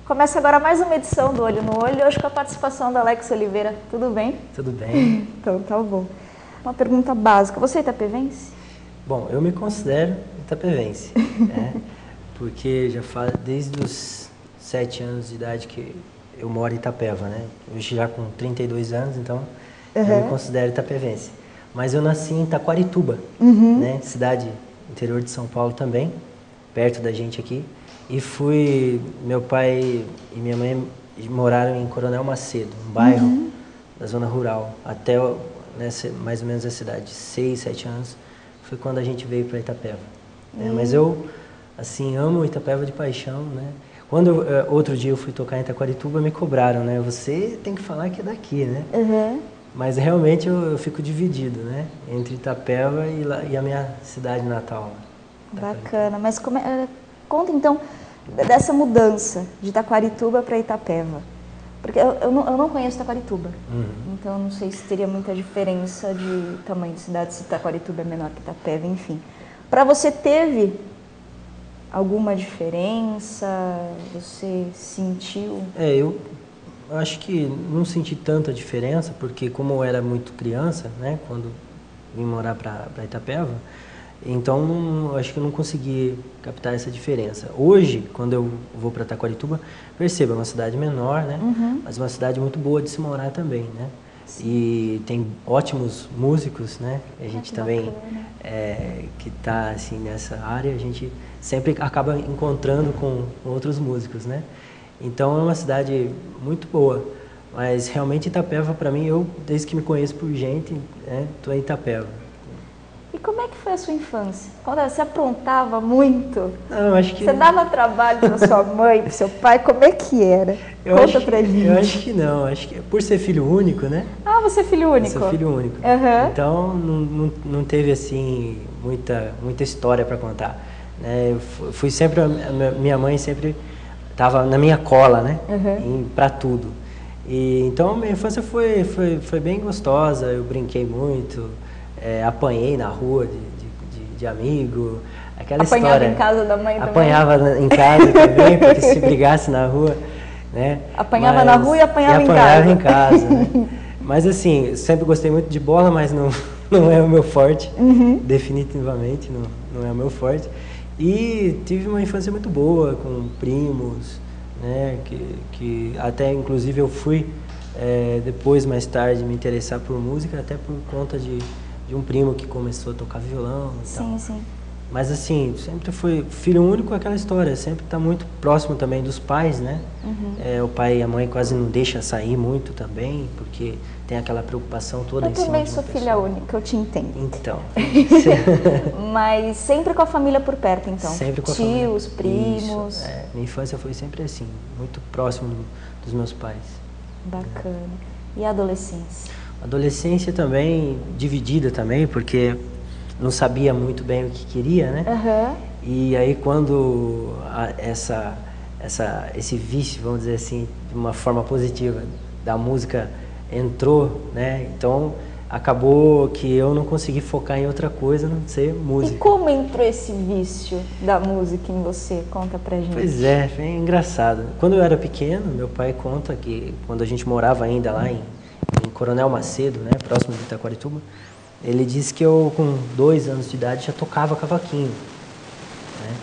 Começa agora mais uma edição do Olho no Olho, hoje com a participação da Alex Oliveira. Tudo bem? Tudo bem. Então, tá bom. Uma pergunta básica. Você é itapevense? Bom, eu me considero itapevense, né? Porque já faz desde os 7 anos de idade que eu moro em Itapeva, né? Hoje já com 32 anos, então eu me considero itapevense. Mas eu nasci em Taquarituba, né? Cidade interior de São Paulo também, perto da gente aqui. E meu pai e minha mãe moraram em Coronel Macedo, um bairro da zona rural, até mais ou menos a cidade, 6, 7 anos, foi quando a gente veio para Itapeva. Né? Mas eu, assim, amo Itapeva de paixão, né? Quando outro dia eu fui tocar em Taquarituba, me cobraram, né? Você tem que falar que é daqui, né? Mas realmente eu fico dividido, né? Entre Itapeva e a minha cidade natal. Bacana, mas conta então dessa mudança de Taquarituba para Itapeva. Porque eu não conheço Taquarituba, então eu não sei se teria muita diferença de tamanho de cidade, se Taquarituba é menor que Itapeva, enfim. Para você teve alguma diferença? Você sentiu? Eu acho que não senti tanta diferença, porque como eu era muito criança, né, quando vim morar para Itapeva, então acho que eu não consegui captar essa diferença. Hoje, quando eu vou para Taquarituba, percebo, é uma cidade menor, né, mas uma cidade muito boa de se morar também, né. E tem ótimos músicos, né, a gente também que está assim, nessa área, a gente sempre acaba encontrando com outros músicos, né. Então é uma cidade muito boa, mas realmente Itapeva para mim, eu desde que me conheço por gente, estou em Itapeva. E como é que foi a sua infância? Você aprontava muito? Não, acho que... Você dava trabalho para sua mãe, para seu pai? Como é que era? Conta pra gente. Eu acho que não. Acho que por ser filho único, né? Ah, você é filho único? Eu sou filho único. Então não teve assim muita história para contar. Né? Eu fui sempre... Minha mãe sempre estava na minha cola, né? Para tudo. E, então minha infância foi bem gostosa. Eu brinquei muito. Apanhei na rua de amigo, aquela Apanhava história. Em casa da mãe também? Apanhava em casa também, porque se brigasse na rua, né? Apanhava na rua e apanhava em casa. Né? Mas assim, sempre gostei muito de bola, mas não é o meu forte, definitivamente não é o meu forte. E tive uma infância muito boa, com primos, né? Que até inclusive eu fui depois, mais tarde, me interessar por música, até por conta de um primo que começou a tocar violão e tal. Sim. Mas assim, sempre foi filho único, aquela história, sempre está muito próximo também dos pais, né? O pai e a mãe quase não deixam sair muito também, porque tem aquela preocupação toda em cima de uma pessoa. Eu também sou filha única, eu te entendo. Então. Mas sempre com a família por perto, então? Sempre com a família. Tios, primos? Isso, minha infância foi sempre assim, muito próximo dos meus pais. Bacana. E a adolescência? Adolescência também, dividida também, porque não sabia muito bem o que queria, né? E aí quando esse vício, vamos dizer assim, de uma forma positiva, da música entrou, né? Então acabou que eu não consegui focar em outra coisa, a não ser música. E como entrou esse vício da música em você? Conta pra gente. Pois é, foi engraçado. Quando eu era pequeno, meu pai conta que quando a gente morava ainda lá em Coronel Macedo, né, próximo de Taquarituba, ele disse que eu, com 2 anos de idade, já tocava cavaquinho. Né?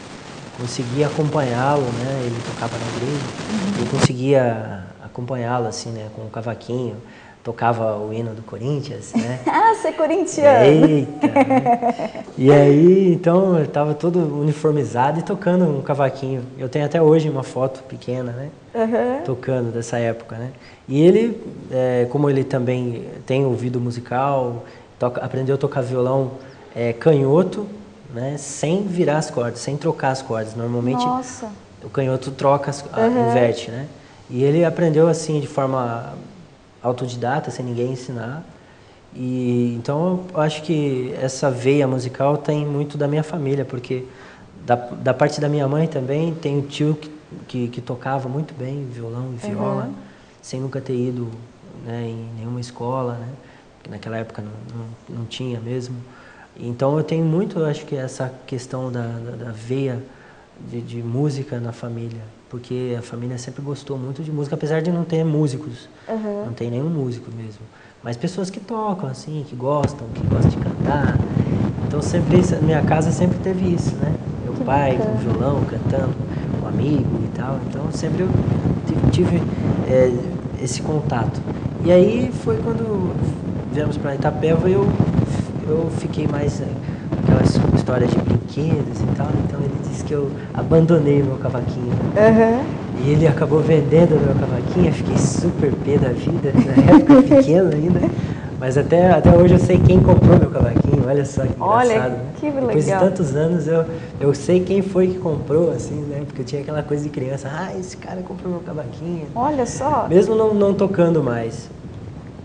Conseguia acompanhá-lo, né? Ele tocava na igreja, eu conseguia acompanhá-lo assim, né, com o cavaquinho, tocava o hino do Corinthians, né? Ah, você é corintiano! Eita! Né? E aí, então, eu estava todo uniformizado e tocando um cavaquinho. Eu tenho até hoje uma foto pequena, né? Tocando dessa época, né? E ele, como ele também tem ouvido musical, aprendeu a tocar violão canhoto, né? Sem virar as cordas, sem trocar as cordas. Normalmente, o canhoto troca, inverte, né? E ele aprendeu assim, de forma autodidata, sem ninguém ensinar. E então eu acho que essa veia musical tem muito da minha família, porque da parte da minha mãe também tem um tio que tocava muito bem violão e viola, sem nunca ter ido, né, em nenhuma escola, né? Porque naquela época não tinha mesmo. Então eu tenho muito, eu acho que essa questão da veia de música na família. porque a família sempre gostou muito de música, apesar de não ter músicos, não tem nenhum músico mesmo. Mas pessoas que tocam, assim, que gostam de cantar. Então sempre isso, minha casa sempre teve isso, né? Meu pai com violão, cantando, com um amigo e tal. Então sempre eu tive esse contato. E aí foi quando viemos para Itapeva, eu fiquei mais aquela história de brinquedos e tal. Então ele disse que eu abandonei meu cavaquinho. E ele acabou vendendo meu cavaquinho, eu fiquei super pé da vida, na época pequeno ainda. Mas até hoje eu sei quem comprou meu cavaquinho, olha só que engraçado. Olha, né? que legal. Depois de tantos anos eu sei quem foi que comprou, assim, né? Porque eu tinha aquela coisa de criança, esse cara comprou meu cavaquinho. Olha só. Mesmo não tocando mais.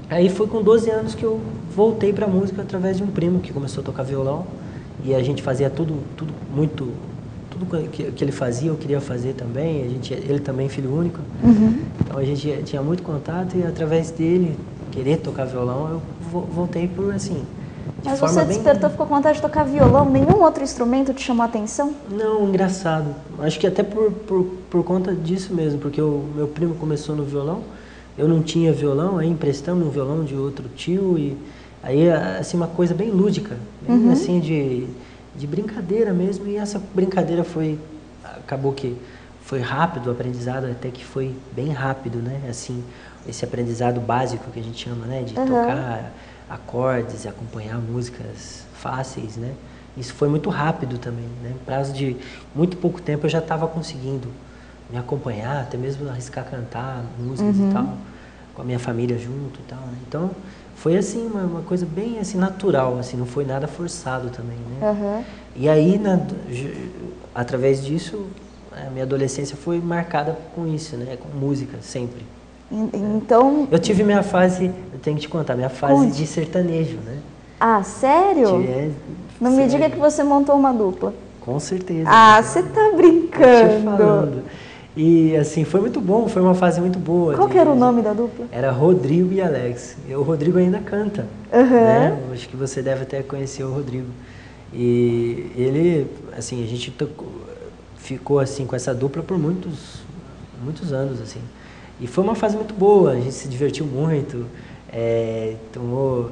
Aí foi com 12 anos que eu voltei pra música através de um primo que começou a tocar violão. E a gente fazia tudo que ele fazia, eu queria fazer também. Ele também filho único. Então a gente tinha muito contato e através dele querer tocar violão, eu voltei por assim. Mas você despertou, ficou com vontade de tocar violão? Nenhum outro instrumento te chamou a atenção? Não, engraçado. Acho que até por conta disso mesmo, porque o meu primo começou no violão, eu não tinha violão, aí emprestamos um violão de outro tio e aí assim uma coisa bem lúdica, bem assim de brincadeira mesmo, e essa brincadeira acabou que foi rápido o aprendizado, até que foi bem rápido, né? Assim, esse aprendizado básico que a gente chama, né? De tocar acordes, acompanhar músicas fáceis, né? Isso foi muito rápido também, né? Em prazo de muito pouco tempo eu já estava conseguindo me acompanhar, até mesmo arriscar cantar músicas e tal, com a minha família junto e tal, né? Então, foi assim, uma coisa bem assim, natural, assim, não foi nada forçado também, né? E aí, através disso, a minha adolescência foi marcada com isso, né? Com música, sempre. Então... Eu tive minha fase, eu tenho que te contar, minha fase de sertanejo, né? Ah, sério? Não me diga que você montou uma dupla. Com certeza. Ah, você tá brincando. Te falando. E assim, foi muito bom, foi uma fase muito boa. Qual que era o nome da dupla? Era Rodrigo e Alex. O Rodrigo ainda canta, né? Acho que você deve até conhecer o Rodrigo. E ele, assim, a gente ficou assim com essa dupla por muitos anos, assim. E foi uma fase muito boa, a gente se divertiu muito, tomou,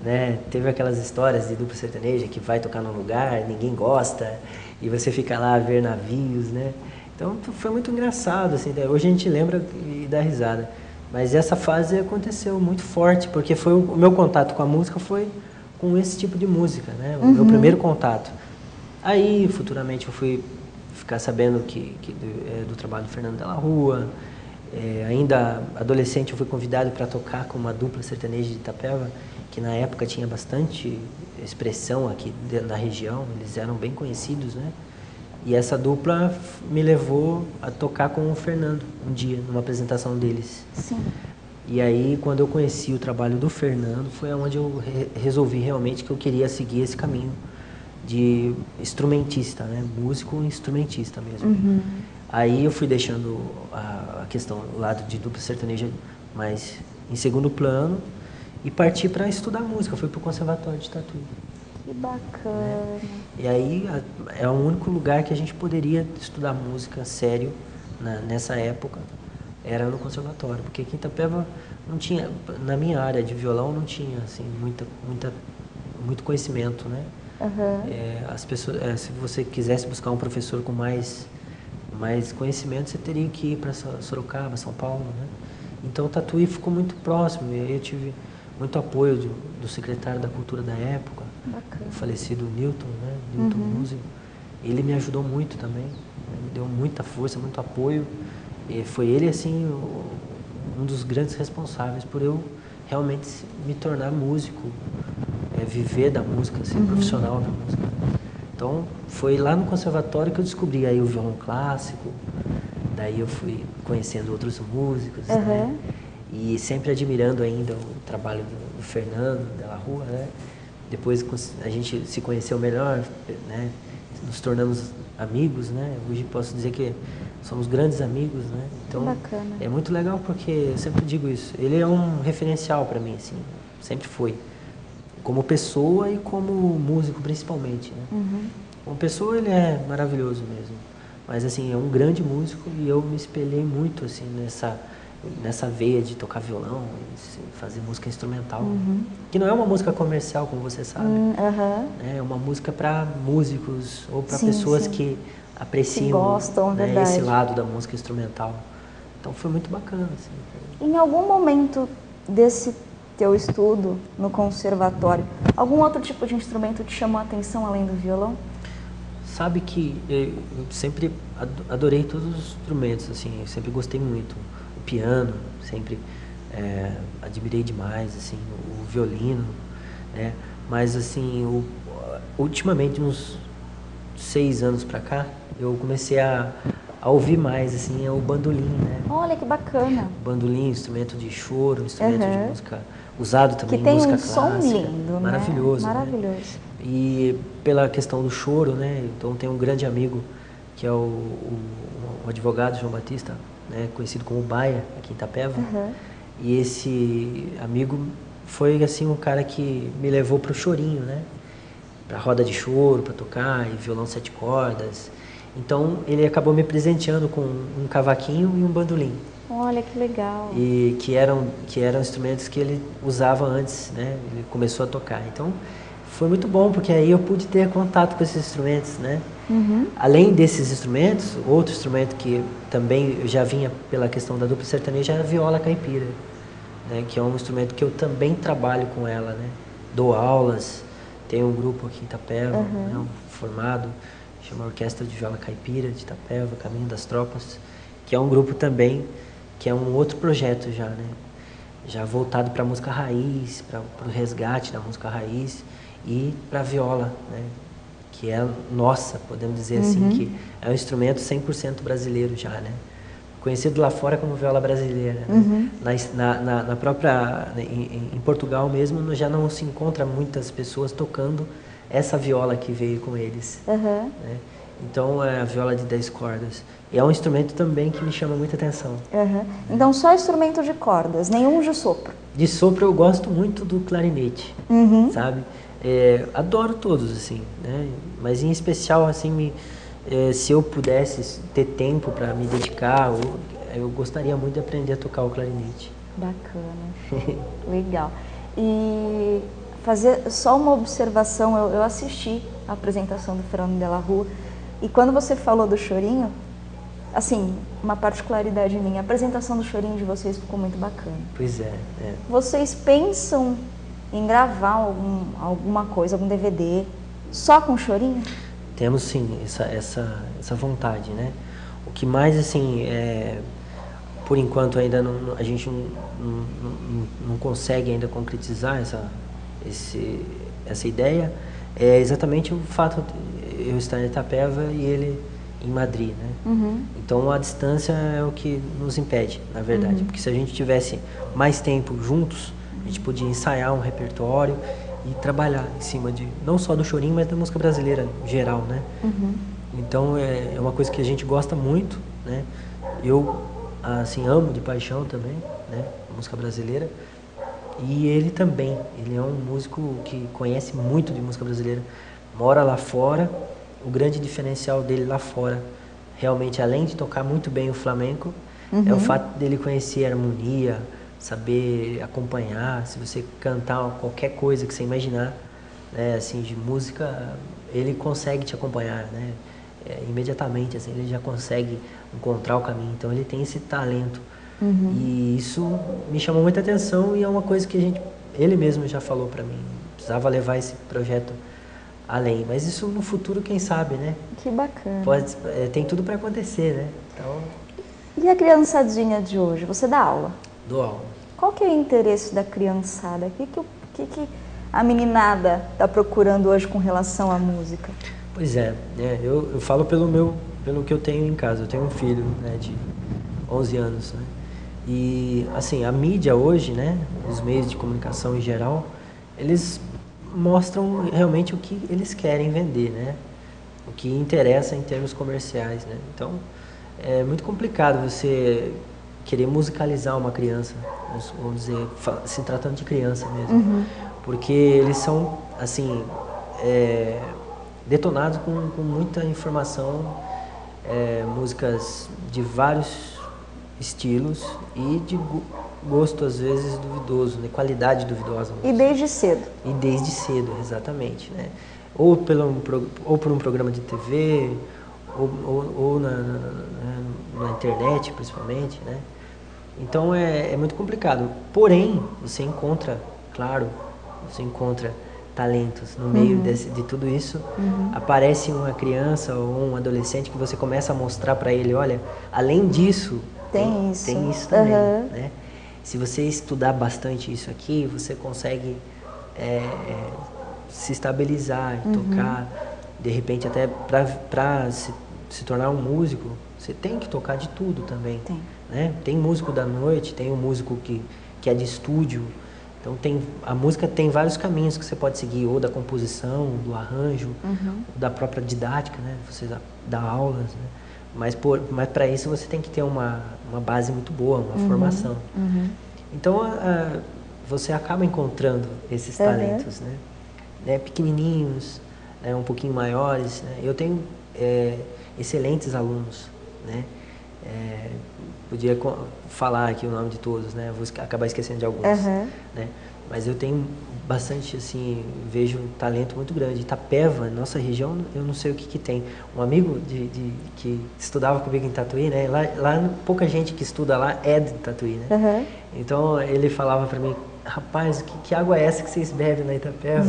né, teve aquelas histórias de dupla sertaneja que vai tocar num lugar, ninguém gosta, e você fica lá a ver navios, né? Então foi muito engraçado, assim, hoje a gente lembra e dá risada. Mas essa fase aconteceu muito forte, porque foi o meu contato com a música foi com esse tipo de música, né? O meu primeiro contato. Aí, futuramente, eu fui ficar sabendo do trabalho do Fernando de la Rua. Ainda adolescente, eu fui convidado para tocar com uma dupla sertaneja de Itapeva, que na época tinha bastante expressão aqui na região, eles eram bem conhecidos, né? E essa dupla me levou a tocar com o Fernando um dia, numa apresentação deles. Sim. E aí, quando eu conheci o trabalho do Fernando, foi onde eu resolvi realmente que eu queria seguir esse caminho de instrumentista, né? Músico instrumentista mesmo. Aí eu fui deixando a questão, o lado de dupla sertaneja mais em segundo plano e parti para estudar música. Fui para o Conservatório de Tatuí. Que bacana. E aí é o único lugar que a gente poderia estudar música sério nessa época, era no Conservatório, porque aqui em Itapeva não tinha, na minha área de violão não tinha assim muito conhecimento, né? As pessoas, se você quisesse buscar um professor com mais conhecimento, você teria que ir para Sorocaba, São Paulo, né? Então o Tatuí ficou muito próximo, e aí eu tive muito apoio do secretário da Cultura da época, o falecido Newton, né? Newton Músico. Ele me ajudou muito também, né? Me deu muita força, muito apoio, e foi ele, assim, um dos grandes responsáveis por eu realmente me tornar músico, viver da música, ser profissional da música. Então, foi lá no conservatório que eu descobri aí o violão clássico, daí eu fui conhecendo outros músicos, né? E sempre admirando ainda o trabalho do Fernando de la Rua, né? Depois a gente se conheceu melhor, né? Nos tornamos amigos, né? Hoje posso dizer que somos grandes amigos, né? Então, é muito legal porque eu sempre digo isso. Ele é um referencial para mim, assim, sempre foi. Como pessoa e como músico, principalmente, né? Como pessoa, ele é maravilhoso mesmo. mas assim, é um grande músico e eu me espelhei muito assim nessa veia de tocar violão e fazer música instrumental, que não é uma música comercial, como você sabe, é uma música para músicos ou para pessoas que apreciam, que gostam, né, esse lado da música instrumental. Então foi muito bacana. Assim. Em algum momento desse teu estudo no conservatório, algum outro tipo de instrumento te chamou a atenção além do violão? Sabe que eu sempre adorei todos os instrumentos, assim, eu sempre gostei muito. O piano, sempre admirei demais, assim, o violino, né? Mas, assim, ultimamente, uns 6 anos pra cá, eu comecei a ouvir mais, assim, o bandolim, né? Olha, que bacana. O bandolim, instrumento de choro, instrumento de música, usado também em música clássica. Que tem um som lindo, maravilhoso, né? Maravilhoso. Né? E pela questão do choro, né? Então tem um grande amigo que é o advogado João Batista, né? Conhecido como Baia, aqui em Itapeva. E esse amigo foi assim um cara que me levou pro chorinho, né? Pra roda de choro, para tocar, e violão 7 cordas. Então ele acabou me presenteando com um cavaquinho e um bandolim. Olha que legal. E que eram instrumentos que ele usava antes, né? Ele começou a tocar. Então foi muito bom, porque aí eu pude ter contato com esses instrumentos, né? Além desses instrumentos, outro instrumento que também eu já vinha pela questão da dupla sertaneja é a viola caipira, né? Que é um instrumento que eu também trabalho com ela, né? Dou aulas, tenho um grupo aqui em Itapeva, né? Formado, chama Orquestra de Viola Caipira de Itapeva, Caminho das Tropas, que é um grupo também, que é um outro projeto já, né? Já voltado para a música raiz, para o resgate da música raiz e para a viola, né? Que é nossa, podemos dizer assim, que é um instrumento 100% brasileiro já, né? Conhecido lá fora como viola brasileira, né? Na própria, em Portugal mesmo, já não se encontra muitas pessoas tocando essa viola que veio com eles, né? Então é a viola de 10 cordas. E é um instrumento também que me chama muita atenção. Então só instrumento de cordas, nenhum de sopro? De sopro eu gosto muito do clarinete, sabe? Adoro todos, assim, né? Mas em especial, assim, se eu pudesse ter tempo para me dedicar, eu gostaria muito de aprender a tocar o clarinete. Bacana, legal. E fazer só uma observação, eu assisti a apresentação do Fernando de la Rua, e quando você falou do chorinho, assim, uma particularidade minha, a apresentação do chorinho de vocês ficou muito bacana. Pois é. Vocês pensam em gravar alguma coisa, algum DVD, só com chorinho? Temos sim essa vontade, né? O que mais, assim, por enquanto ainda a gente não consegue ainda concretizar essa ideia, é exatamente o fato de eu estar em Itapeva e ele em Madrid, né? Então a distância é o que nos impede, na verdade, porque se a gente tivesse mais tempo juntos, a gente podia ensaiar um repertório e trabalhar em cima não só do chorinho, mas da música brasileira em geral, né? Então é uma coisa que a gente gosta muito, né? Eu, assim, amo de paixão também, né? A música brasileira. E ele também, ele é um músico que conhece muito de música brasileira, mora lá fora. O grande diferencial dele lá fora, realmente, além de tocar muito bem o flamenco, é o fato dele conhecer a harmonia, saber acompanhar. Se você cantar qualquer coisa que você imaginar, né, assim, de música, ele consegue te acompanhar, né? Imediatamente, assim, ele já consegue encontrar o caminho. Então ele tem esse talento. E isso me chamou muita atenção e é uma coisa que ele mesmo já falou para mim. Precisava levar esse projeto além. Mas isso no futuro, quem sabe, né? Que bacana. Tem tudo para acontecer, né? Então... E a criançadinha de hoje? Você dá aula? Dou aula. Qual que é o interesse da criançada? O que a meninada está procurando hoje com relação à música? Pois é, eu falo pelo que eu tenho em casa. Eu tenho um filho, né, de 11 anos, né? E, assim, a mídia hoje, né, os meios de comunicação em geral, eles mostram realmente o que eles querem vender, né? O que interessa em termos comerciais, né? Então, é muito complicado você querer musicalizar uma criança, vamos dizer, se tratando de criança mesmo. Porque eles são, assim, detonados com muita informação músicas de vários estilos e de gosto às vezes duvidoso, né? Qualidade duvidosa. E desde cedo. E desde cedo, exatamente, né? Ou por um programa de TV, ou na internet, principalmente, né? Então é muito complicado. Porém, você encontra, claro, talentos no meio de tudo isso. Aparece uma criança ou um adolescente que você começa a mostrar para ele, olha, além disso, tem isso também, né? Se você estudar bastante isso aqui, você consegue se estabilizar, tocar, de repente até para se tornar um músico, você tem que tocar de tudo também. Né? Tem músico da noite, tem um músico que é de estúdio. Então a música tem vários caminhos que você pode seguir, ou da composição, do arranjo, ou da própria didática, né? Você dá aulas, né? Mas para isso você tem que ter uma base muito boa, uma formação. Então você acaba encontrando esses talentos, né? Pequenininhos, né? Um pouquinho maiores, né? Eu tenho excelentes alunos, né? Podia falar aqui o nome de todos, né? Vou acabar esquecendo de alguns, né? Mas eu tenho bastante, assim, vejo um talento muito grande. Itapeva, nossa região, eu não sei o que tem. Um amigo que estudava comigo em Tatuí, né? Lá pouca gente que estuda lá é de Tatuí, né? Então ele falava para mim, rapaz, que água é essa que vocês bebem na Itapeva?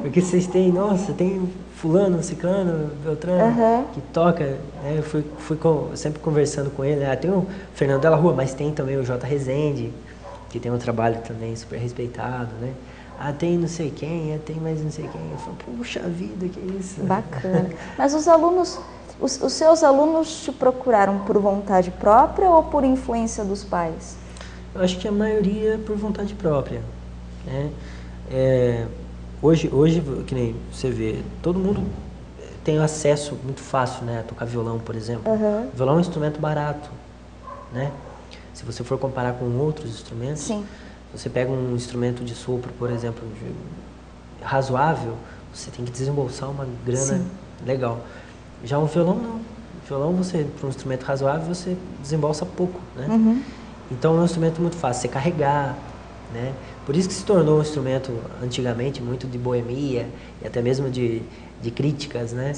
Porque vocês têm, nossa, tem fulano, ciclano, beltrano, que toca, né? Eu fui sempre conversando com ele, né? Tem o Fernando Della Rua, mas tem também o J. Rezende, que tem um trabalho também super respeitado, né? Tem não sei quem, tem mais não sei quem. Eu falo, puxa vida, que isso? Bacana. Mas os alunos, os seus alunos te procuraram por vontade própria ou por influência dos pais? Eu acho que a maioria por vontade própria, né? Hoje, que nem você vê, todo mundo tem acesso muito fácil, né, a tocar violão, por exemplo. Violão é um instrumento barato, né? Se você for comparar com outros instrumentos, você pega um instrumento de sopro, por exemplo, razoável, você tem que desembolsar uma grana legal. Já um violão não. O violão, para um instrumento razoável, você desembolsa pouco, né? Então é um instrumento muito fácil, você carregar, né? Por isso que se tornou um instrumento, antigamente, muito de boemia e até mesmo de críticas, né?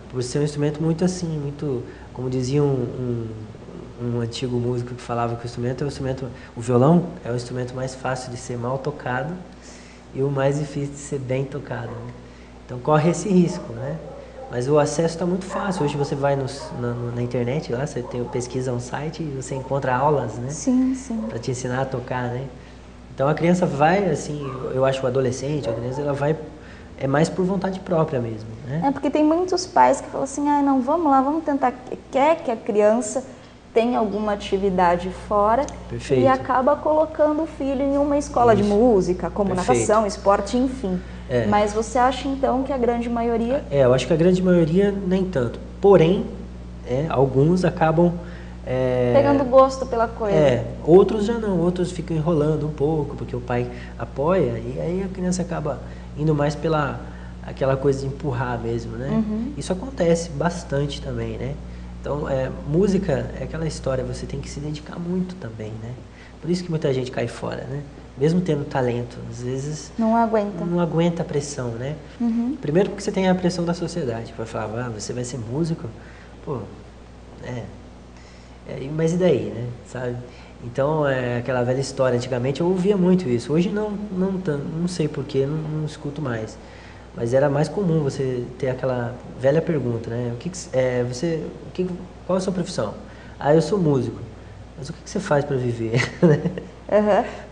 Por ser um instrumento muito assim, muito, como dizia um antigo músico que falava que o violão é o instrumento mais fácil de ser mal tocado e o mais difícil de ser bem tocado, né? Então corre esse risco, né? Mas o acesso está muito fácil. Hoje você vai na internet, lá você pesquisa um site e você encontra aulas, né? Para te ensinar a tocar, né? Então a criança vai, assim, eu acho que o adolescente, a criança, ela vai, mais por vontade própria mesmo, né? Porque tem muitos pais que falam assim, não, vamos lá, vamos tentar, quer que a criança tenha alguma atividade fora. Perfeito. E acaba colocando o filho em uma escola de música, como natação, esporte, enfim. Mas você acha então que a grande maioria... Eu acho que a grande maioria nem tanto. Porém, alguns acabam... pegando gosto pela coisa. Outros já não, outros ficam enrolando um pouco, porque o pai apoia, e aí a criança acaba indo mais pela aquela coisa de empurrar mesmo, né? Isso acontece bastante também, né? Então, música é aquela história, você tem que se dedicar muito também, né? Por isso que muita gente cai fora, né? Mesmo tendo talento, às vezes... Não aguenta a pressão, né? Primeiro porque você tem a pressão da sociedade, para falar, você vai ser músico? Pô, mas e daí, né? Sabe? Então, aquela velha história, antigamente eu ouvia muito isso, hoje não sei porquê, não escuto mais. Mas era mais comum você ter aquela velha pergunta, né? Qual é a sua profissão? Eu sou músico. Mas o que você faz para viver?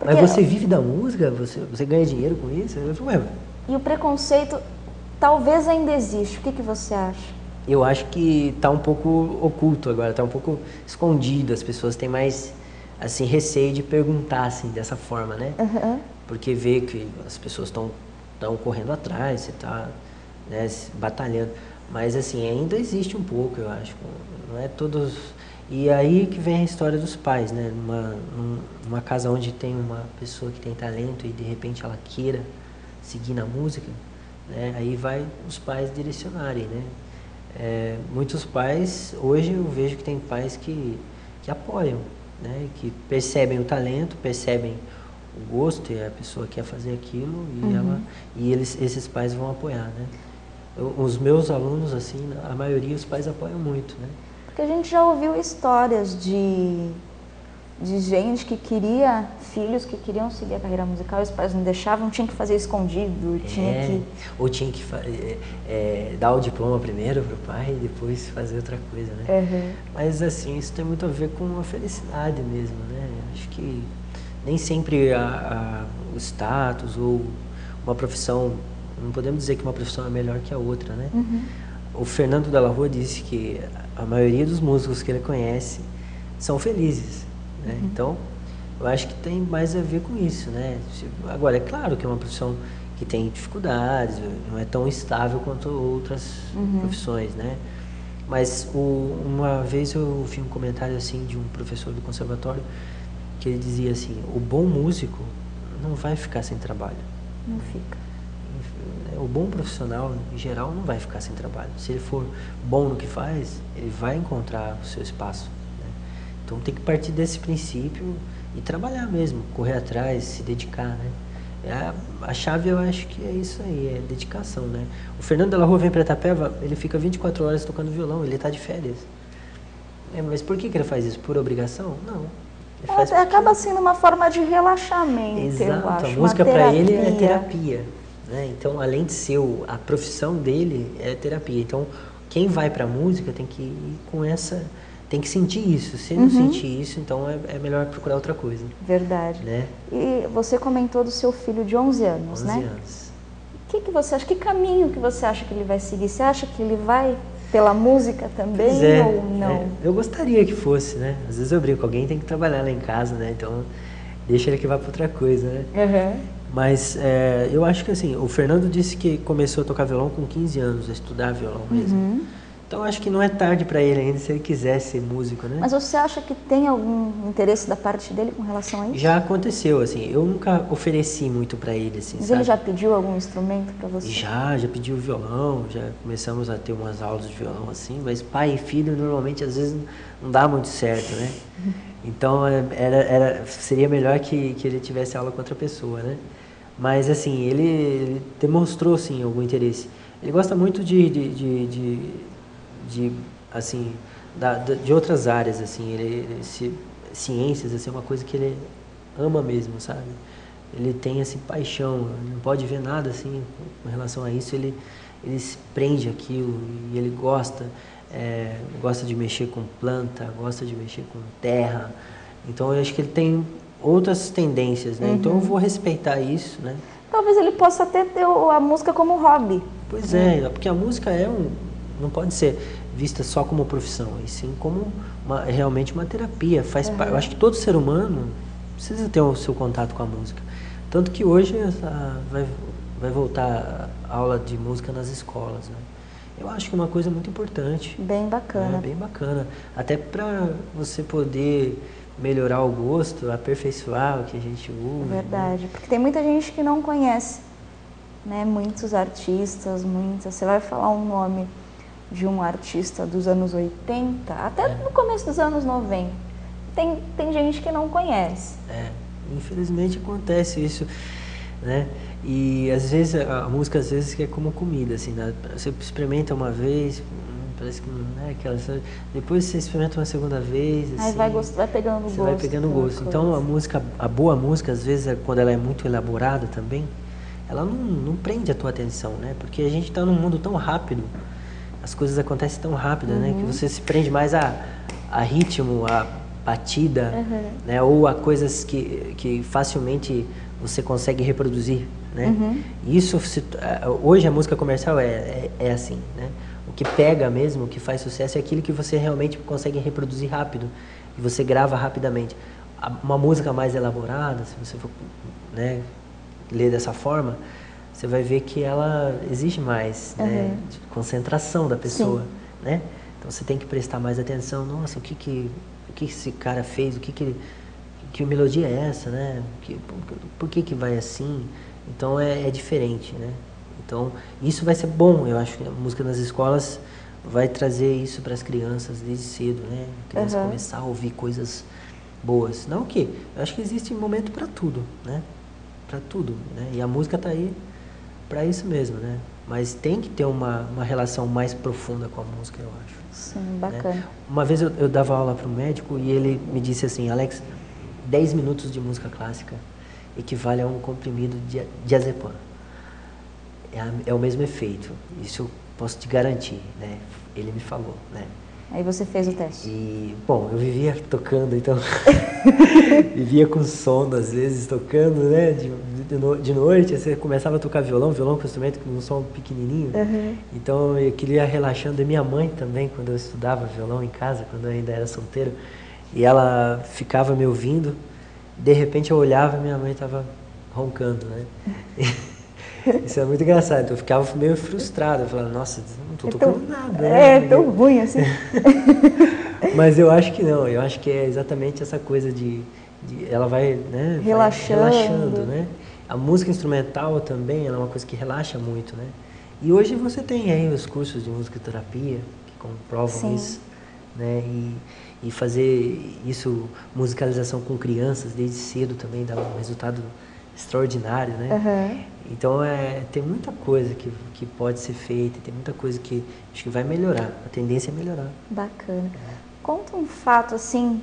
Mas você vive da música? Você ganha dinheiro com isso? Eu falo, E o preconceito talvez ainda existe. O que você acha? Eu acho que está um pouco oculto agora, está um pouco escondido. As pessoas têm mais, assim, receio de perguntar, assim, dessa forma, né? Porque vê que as pessoas estão correndo atrás, você está, né, batalhando. Mas, assim, ainda existe um pouco, eu acho. Não é todos... E aí que vem a história dos pais, né? Numa casa onde tem uma pessoa que tem talento e, de repente, ela queira seguir na música, né? Aí vai os pais direcionarem, né? muitos pais, hoje eu vejo que tem pais que apoiam, né? Que percebem o talento, percebem o gosto e a pessoa quer fazer aquilo e esses pais vão apoiar, né? Os meus alunos, assim, a maioria os pais apoiam muito, né? Porque a gente já ouviu histórias de gente que queria filhos que queriam seguir a carreira musical e os pais não deixavam, tinha que fazer escondido, ou tinha que dar o diploma primeiro pro pai e depois fazer outra coisa, né? Mas assim, isso tem muito a ver com a felicidade mesmo, né? Acho que nem sempre o status ou uma profissão, não podemos dizer que uma profissão é melhor que a outra, né? O Fernando Della Rua disse que a maioria dos músicos que ele conhece são felizes, né? Então, eu acho que tem mais a ver com isso, né? Agora, é claro que é uma profissão que tem dificuldades, não é tão estável quanto outras profissões, né? Mas uma vez eu ouvi um comentário assim de um professor do conservatório que ele dizia assim, o bom músico não vai ficar sem trabalho. Não fica. O bom profissional, em geral, não vai ficar sem trabalho. Se ele for bom no que faz, ele vai encontrar o seu espaço, né? Então tem que partir desse princípio e trabalhar mesmo, correr atrás, se dedicar, né? A chave, eu acho que é isso aí, é dedicação, né? O Fernando Della Rua vem para Itapeva, ele fica 24 horas tocando violão, ele está de férias. Mas por que ele faz isso? Por obrigação? Não. Acaba sendo uma forma de relaxamento. Exato, eu acho. A música para ele é terapia, né? Então, além de ser a profissão dele, é terapia. Então, quem vai para a música tem que ir com tem que sentir isso. Se não sentir isso, então é melhor procurar outra coisa. Verdade. Né? E você comentou do seu filho de 11 anos, 11 né? 11 anos. O que você acha? Que caminho que você acha que ele vai seguir? Você acha que ele vai pela música também ou não? Eu gostaria que fosse, né? Às vezes eu brinco, alguém tem que trabalhar lá em casa, né? Então, deixa ele que vá para outra coisa, né? Mas eu acho que assim, o Fernando disse que começou a tocar violão com 15 anos, a estudar violão mesmo. Então acho que não é tarde para ele ainda se ele quiser ser músico, né? Mas você acha que tem algum interesse da parte dele com relação a isso? Já aconteceu, assim, eu nunca ofereci muito para ele, assim, Mas sabe? ele já pediu algum instrumento para você? Já pediu violão, já começamos a ter umas aulas de violão, assim, mas pai e filho normalmente às vezes não dá muito certo, né? Então seria melhor que ele tivesse aula com outra pessoa, né? Mas assim, ele demonstrou assim, algum interesse. Ele gosta muito de outras áreas, assim, ciências, assim, é uma coisa que ele ama mesmo, sabe? Ele tem assim paixão, não pode ver nada assim com relação a isso, ele se prende àquilo e ele gosta de mexer com planta, gosta de mexer com terra. Então eu acho que ele tem outras tendências, né? Então eu vou respeitar isso, né? Talvez ele possa até ter a música como hobby. Pois porque a música não pode ser vista só como profissão, e sim como realmente uma terapia. Eu acho que todo ser humano precisa ter o seu contato com a música. Tanto que hoje vai voltar a aula de música nas escolas, né? Eu acho que é uma coisa muito importante. Bem bacana. Bem bacana. Até para você poder melhorar o gosto, aperfeiçoar o que a gente usa. Verdade, né? Porque tem muita gente que não conhece, né? Muitos artistas, você vai falar um nome de um artista dos anos 80, até no começo dos anos 90. Tem gente que não conhece. Infelizmente acontece isso, né? E às vezes a música às vezes é como comida, assim, né? Você experimenta uma vez, parece que não é aquela, depois você experimenta uma segunda vez, assim, aí vai pegando gosto. Você vai pegando gosto. Então a boa música às vezes quando ela é muito elaborada também, ela não prende a tua atenção, né? Porque a gente está num mundo tão rápido, as coisas acontecem tão rápido, né? Que você se prende mais a ritmo, a batida, né? Ou a coisas que facilmente você consegue reproduzir, né? Isso hoje a música comercial é assim, né? O que pega mesmo, o que faz sucesso é aquilo que você realmente consegue reproduzir rápido e você grava rapidamente. Uma música mais elaborada, se você for, né, ler dessa forma, você vai ver que ela exige mais, né, de concentração da pessoa, né? Então você tem que prestar mais atenção. Nossa, o que esse cara fez? Que melodia é essa, né? Por que vai assim? Então é diferente, né? Então isso vai ser bom. Eu acho que a música nas escolas vai trazer isso para as crianças desde cedo, né? A criança começar a ouvir coisas boas. Não que, eu acho que existe momento para tudo, né? Para tudo, né? E a música tá aí para isso mesmo, né? Mas tem que ter uma relação mais profunda com a música, eu acho. Sim, bacana. Né? Uma vez eu dava aula para um médico e ele me disse assim, Alex, 10 minutos de música clássica equivale a um comprimido de diazepam. É o mesmo efeito, isso eu posso te garantir, né? Ele me falou, né? Aí você fez o teste. E, bom, eu vivia tocando, então, vivia com sono, às vezes, tocando, né, de noite, você começava a tocar violão com um instrumento com um som pequenininho, então eu queria relaxando, e minha mãe também, quando eu estudava violão em casa, quando eu ainda era solteiro, e ela ficava me ouvindo, de repente eu olhava e minha mãe estava roncando, né. Isso é muito engraçado, então eu ficava meio frustrado, eu falava, nossa, não estou tocando nada. É tão ruim assim. Mas eu acho que não, eu acho que é exatamente essa coisa de ela vai, né, relaxando, né? A música instrumental também, ela é uma coisa que relaxa muito, né? E hoje você tem aí os cursos de musicoterapia que comprovam isso, né? E fazer isso, musicalização com crianças desde cedo também dá um resultado extraordinário, né? Então tem muita coisa que pode ser feita, tem muita coisa que acho que vai melhorar, a tendência é melhorar. Bacana. Conta um fato assim,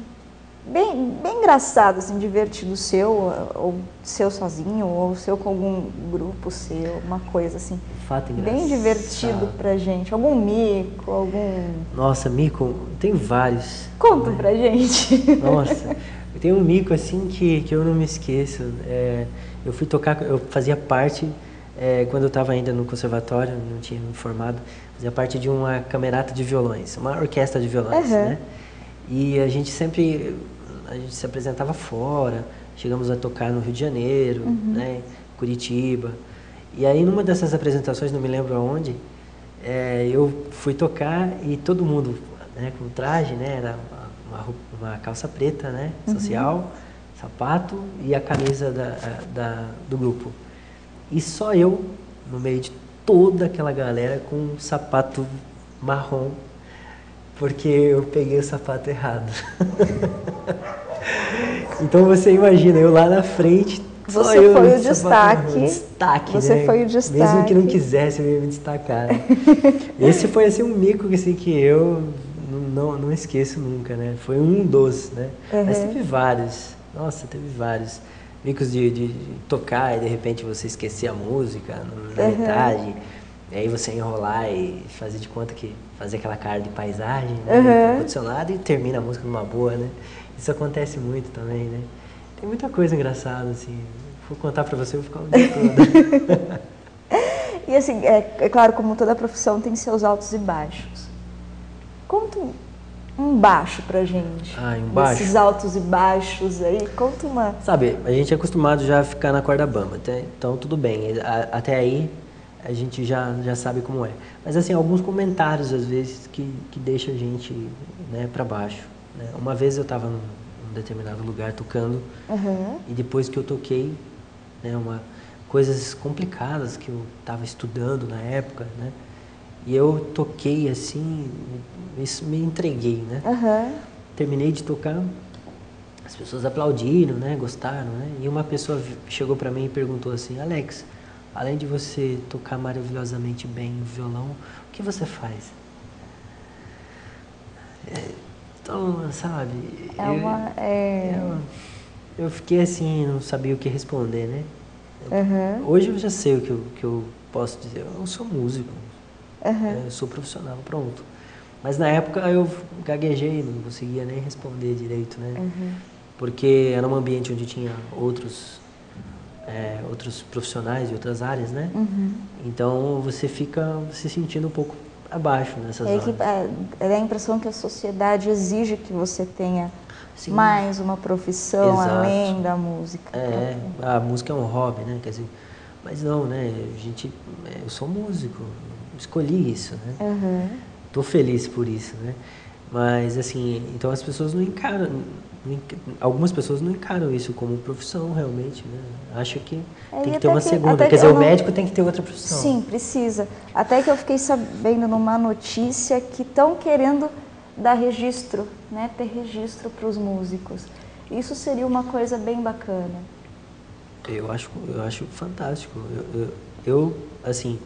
bem engraçado, assim, divertido seu, ou seu sozinho, ou seu com algum grupo seu, uma coisa assim. Fato engraçado. Bem divertido pra gente. Algum mico, algum... Nossa, mico, tem vários. Conta pra gente. Nossa, tem um mico assim que eu não me esqueço. Eu fui tocar, eu fazia parte, quando eu estava ainda no conservatório, não tinha me formado, fazia parte de uma camerata de violões, uma orquestra de violões, né? E a gente se apresentava fora, chegamos a tocar no Rio de Janeiro, né, Curitiba. E aí numa dessas apresentações, não me lembro aonde, eu fui tocar e todo mundo, né, com traje, né, era uma calça preta, né, social, sapato e a camisa do grupo. E só eu, no meio de toda aquela galera, com um sapato marrom, porque eu peguei o sapato errado. Então você imagina, eu lá na frente, você foi o destaque. Você, né? Foi o destaque. Mesmo que não quisesse, eu ia me destacar. Né? Esse foi assim, um mico assim, que eu não esqueço nunca, né? Foi um dos, né? Mas teve vários. Nossa, teve vários. Micos de tocar e de repente você esquecer a música na metade. E aí você enrolar e fazer de conta que fazer aquela cara de paisagem, né? Do seu lado e termina a música numa boa, né? Isso acontece muito também, né? Tem muita coisa engraçada, assim. Vou contar pra você, eu vou ficar o dia todo. E assim, é claro, como toda profissão tem seus altos e baixos. Conta um baixo pra gente. Um baixo? Esses altos e baixos aí, conta uma... Sabe, a gente é acostumado já a ficar na corda bamba, então tudo bem. Até aí a gente já sabe como é. Mas assim, alguns comentários às vezes que deixa a gente, né, pra baixo. Né? Uma vez eu estava num determinado lugar tocando e depois que eu toquei, né, coisas complicadas que eu estava estudando na época, né? E eu toquei assim, me entreguei, né? Terminei de tocar, as pessoas aplaudiram, né? Gostaram, né? E uma pessoa chegou para mim e perguntou assim, Alex, além de você tocar maravilhosamente bem o violão, o que você faz? Então, sabe, eu fiquei assim, não sabia o que responder, né? Hoje eu já sei o que eu posso dizer, eu sou músico, eu sou profissional, pronto. Mas na época eu gaguejei, não conseguia nem responder direito, né? Porque era um ambiente onde tinha outros profissionais de outras áreas, né? Então você fica se sentindo um pouco abaixo nessas horas. É a impressão que a sociedade exige que você tenha mais uma profissão além da música. A música é um hobby, né? Quer dizer, mas não, né? Eu sou músico, escolhi isso, né? Tô feliz por isso, né? Mas assim, então as pessoas não encaram, algumas pessoas não encaram isso como profissão realmente, né? Acho que tem que E ter uma até segunda. Quer dizer, o médico tem que ter outra profissão. Sim, precisa. Até que eu fiquei sabendo numa notícia que estão querendo dar registro, né? Ter registro para os músicos. Isso seria uma coisa bem bacana. Eu acho fantástico. Eu assim,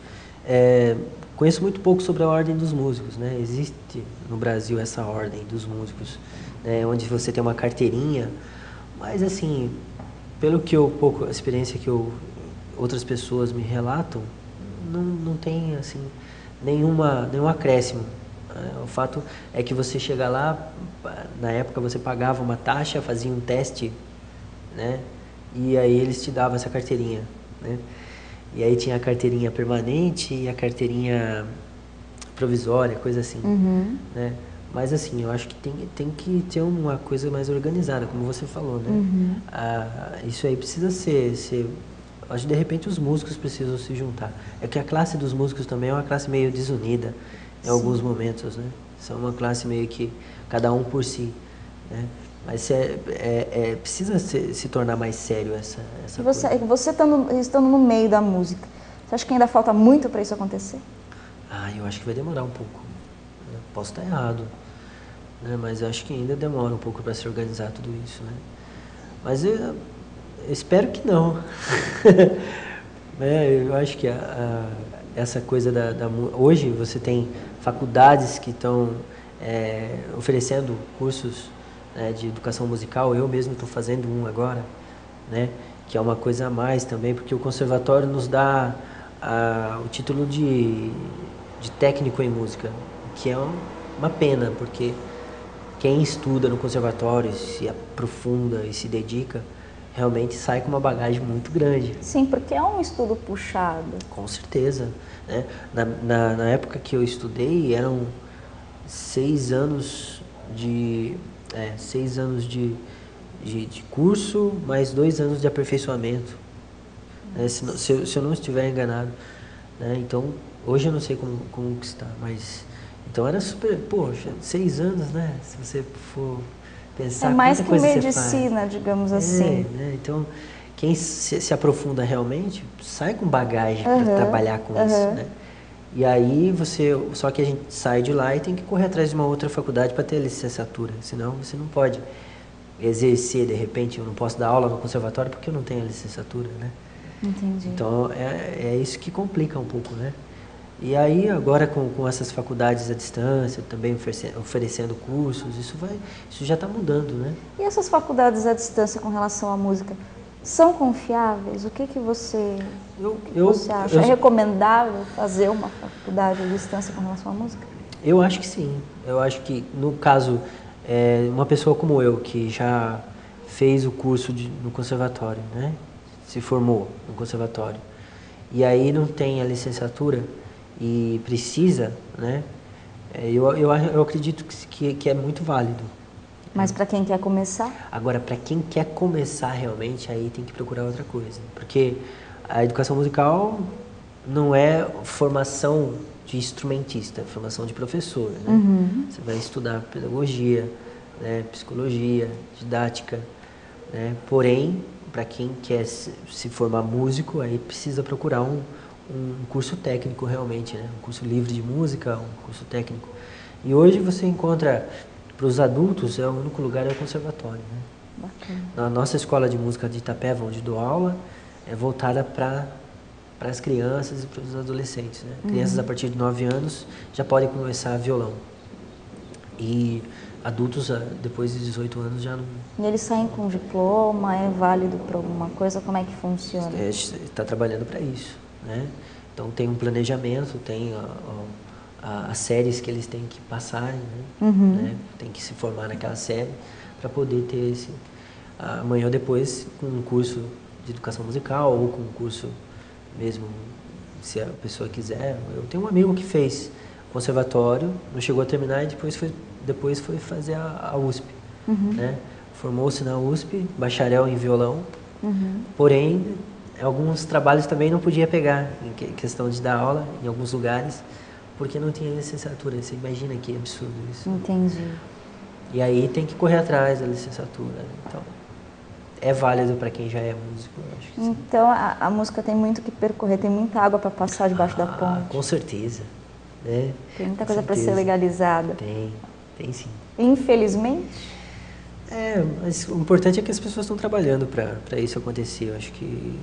conheço muito pouco sobre a ordem dos músicos, né? Existe no Brasil essa ordem dos músicos, né? Onde você tem uma carteirinha, mas assim, pelo que a experiência que outras pessoas me relatam, não tem assim nenhum acréscimo. O fato é que você chega lá, na época você pagava uma taxa, fazia um teste, né? E aí eles te davam essa carteirinha, né? E aí tinha a carteirinha permanente e a carteirinha provisória, coisa assim, né? Mas assim, eu acho que tem que ter uma coisa mais organizada, como você falou, né? Isso aí precisa ser acho que de repente os músicos precisam se juntar. É que a classe dos músicos também é uma classe meio desunida em alguns momentos, né? São uma classe meio que cada um por si, né? Mas precisa se tornar mais sério essa coisa. Você estando no meio da música, você acha que ainda falta muito para isso acontecer? Eu acho que vai demorar um pouco. Posso estar errado, né? Mas eu acho que ainda demora um pouco para se organizar tudo isso, né? Mas eu espero que não. Eu acho que essa coisa hoje você tem faculdades que estão oferecendo cursos, né, de educação musical. Eu mesmo estou fazendo um agora, né, que é uma coisa a mais também, porque o conservatório nos dá o título de técnico em música, que é uma pena, porque quem estuda no conservatório, se aprofunda e se dedica, realmente sai com uma bagagem muito grande. Sim, porque é um estudo puxado. Com certeza, né? Na época que eu estudei, eram 6 anos de curso, mais 2 anos de aperfeiçoamento, né? Se eu não estiver enganado, né? Então, hoje eu não sei como que está, mas então era super, poxa, 6 anos, né? Se você for pensar, é mais que medicina, digamos assim. Né? Então, quem se aprofunda realmente, sai com bagagem para trabalhar com isso, né? E aí só que a gente sai de lá e tem que correr atrás de uma outra faculdade para ter a licenciatura, senão você não pode exercer, de repente, eu não posso dar aula no conservatório porque eu não tenho a licenciatura, né? Entendi. Então, é isso que complica um pouco, né? E aí, agora com essas faculdades à distância, também oferecendo cursos, isso já está mudando, né? E essas faculdades à distância com relação à música, são confiáveis? O que você acha? É recomendável fazer uma faculdade à distância com relação à música? Eu acho que sim. Eu acho que, no caso, uma pessoa como eu, que já fez o curso no conservatório, né? Se formou no conservatório, e aí não tem a licenciatura e precisa, né? Eu acredito que é muito válido. Mas para quem quer começar? Agora, para quem quer começar realmente, aí tem que procurar outra coisa. Porque a educação musical não é formação de instrumentista, é formação de professor, né? Você vai estudar pedagogia, né? Psicologia, didática, né? Porém, para quem quer se formar músico, aí precisa procurar um curso técnico realmente, né? Um curso livre de música, um curso técnico. E hoje você encontra, para os adultos, o único lugar é o conservatório, né? Bacana. Na nossa escola de música de Itapeva, onde dou aula, é voltada para as crianças e para os adolescentes, né? Crianças a partir de 9 anos já podem começar violão. E adultos depois de 18 anos já não... E eles saem com diploma, é válido para alguma coisa? Como é que funciona? Está trabalhando para isso, né? Então tem um planejamento, tem as séries que eles têm que passar, né? Tem que se formar naquela série para poder ter amanhã ou depois com um curso de educação musical ou com um curso mesmo, se a pessoa quiser. Eu tenho um amigo que fez conservatório, não chegou a terminar e depois foi fazer a USP, né? Formou-se na USP, bacharel em violão, porém alguns trabalhos também não podia pegar, em questão de dar aula em alguns lugares, porque não tinha licenciatura. Você imagina que absurdo isso. Entendi. E aí tem que correr atrás da licenciatura. Né? Então, é válido para quem já é músico, eu acho que sim. Então, a música tem muito que percorrer, tem muita água para passar debaixo da ponte. Com certeza. Né? Tem muita coisa para ser legalizada. Tem sim. Infelizmente? Mas o importante é que as pessoas estão trabalhando para isso acontecer. Eu acho que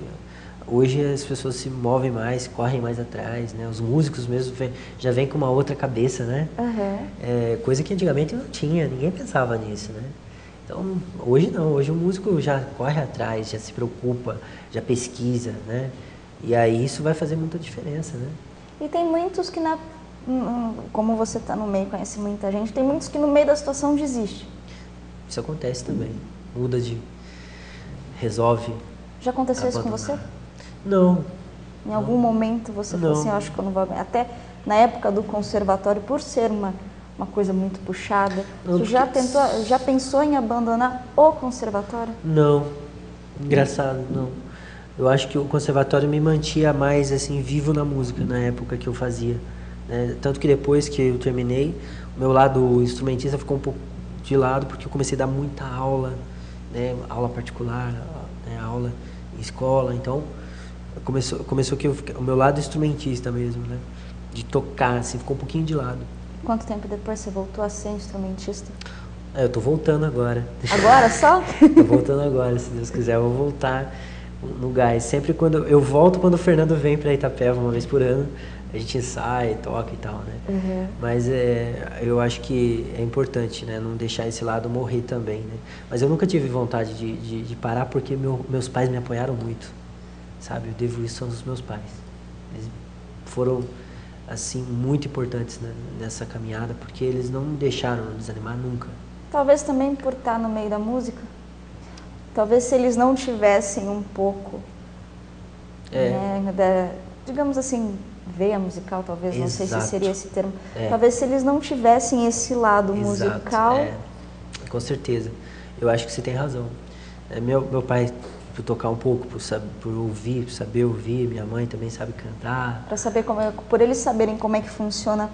hoje as pessoas se movem mais, correm mais atrás, né? Os músicos mesmo já vêm com uma outra cabeça, né? Uhum. Coisa que antigamente não tinha, ninguém pensava nisso, né? Então, hoje não, hoje o músico já corre atrás, já se preocupa, já pesquisa, né? E aí isso vai fazer muita diferença, né? E tem muitos que, como você está no meio, conhece muita gente, tem muitos que no meio da situação desistem. Isso acontece também, resolve. Já aconteceu isso com você? Não. Em algum momento você falou assim, eu acho que eu não vou aguentar. Até na época do conservatório, por ser uma coisa muito puxada, você já pensou em abandonar o conservatório? Não. Engraçado, não. Eu acho que o conservatório me mantinha mais assim vivo na música na época que eu fazia. Né? Tanto que depois que eu terminei, o meu lado instrumentista ficou um pouco de lado porque eu comecei a dar muita aula, né? Aula particular, né? Aula em escola, então começou que o meu lado instrumentista mesmo, né? De tocar, assim, ficou um pouquinho de lado. Quanto tempo depois você voltou a ser instrumentista? Eu tô voltando agora. Agora só? Tô voltando agora, se Deus quiser, eu vou voltar no gás. Sempre quando eu volto, quando o Fernando vem para Itapeva uma vez por ano, a gente sai, toca e tal, né? Uhum. Mas eu acho que é importante, né? Não deixar esse lado morrer também, né? Mas eu nunca tive vontade de parar porque meus pais me apoiaram muito, sabe? Eu devo isso aos meus pais. Eles foram, assim, muito importantes, né, nessa caminhada porque eles não me deixaram desanimar nunca. Talvez também por estar no meio da música. Talvez se eles não tivessem um pouco, né, digamos assim, veia musical, talvez, não sei se seria esse termo. Talvez se eles não tivessem esse lado musical. Com certeza. Eu acho que você tem razão. Meu pai, por tocar um pouco, por saber ouvir, minha mãe também sabe cantar. Para saber por eles saberem como é que funciona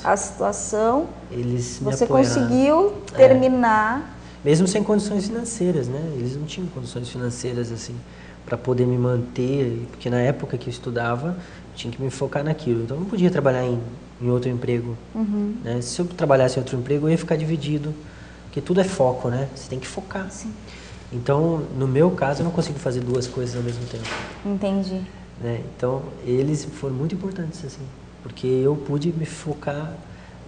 a situação, eles me você apoiaram. Conseguiu terminar. Mesmo sem condições financeiras, né? Eles não tinham condições financeiras assim para poder me manter, porque na época que eu estudava, eu tinha que me focar naquilo. Então eu não podia trabalhar em outro emprego. Uhum. Né? Se eu trabalhasse em outro emprego, eu ia ficar dividido, porque tudo é foco, né? Você tem que focar. Sim. Então, no meu caso, eu não consigo fazer duas coisas ao mesmo tempo. Entendi. Né? Então, eles foram muito importantes, assim, porque eu pude me focar,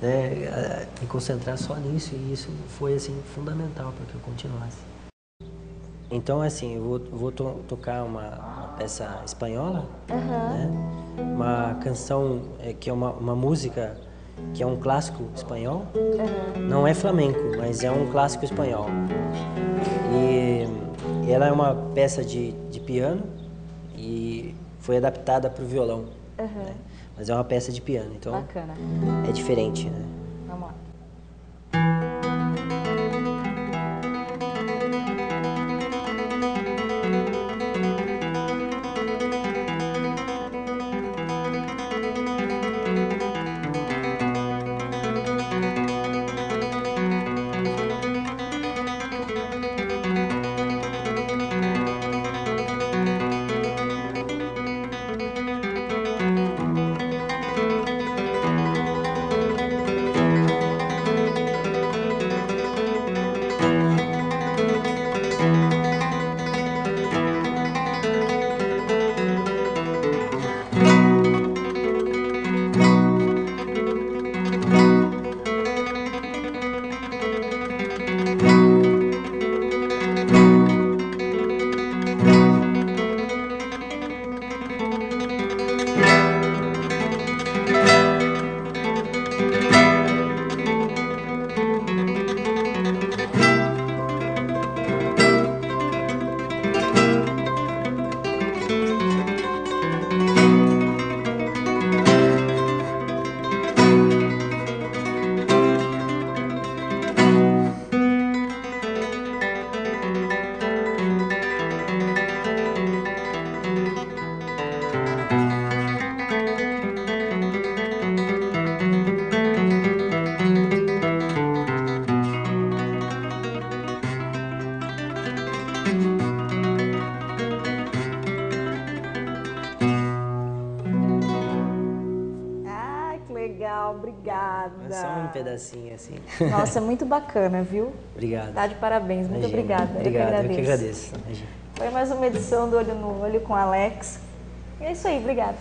né, me concentrar só nisso, e isso foi, assim, fundamental para que eu continuasse. Então, assim, eu vou tocar uma peça espanhola, né? Uma canção que é uma música que é um clássico espanhol, não é flamenco, mas é um clássico espanhol. E ela é uma peça de piano e foi adaptada para o violão, né? Mas é uma peça de piano, então bacana. É diferente, né? Vamos lá. Obrigada. Só um pedacinho, assim. Nossa, muito bacana, viu? Obrigado. Tá de parabéns, muito obrigada. Obrigado, eu que agradeço. Imagina. Foi mais uma edição do Olho no Olho com Alex. E é isso aí, obrigada.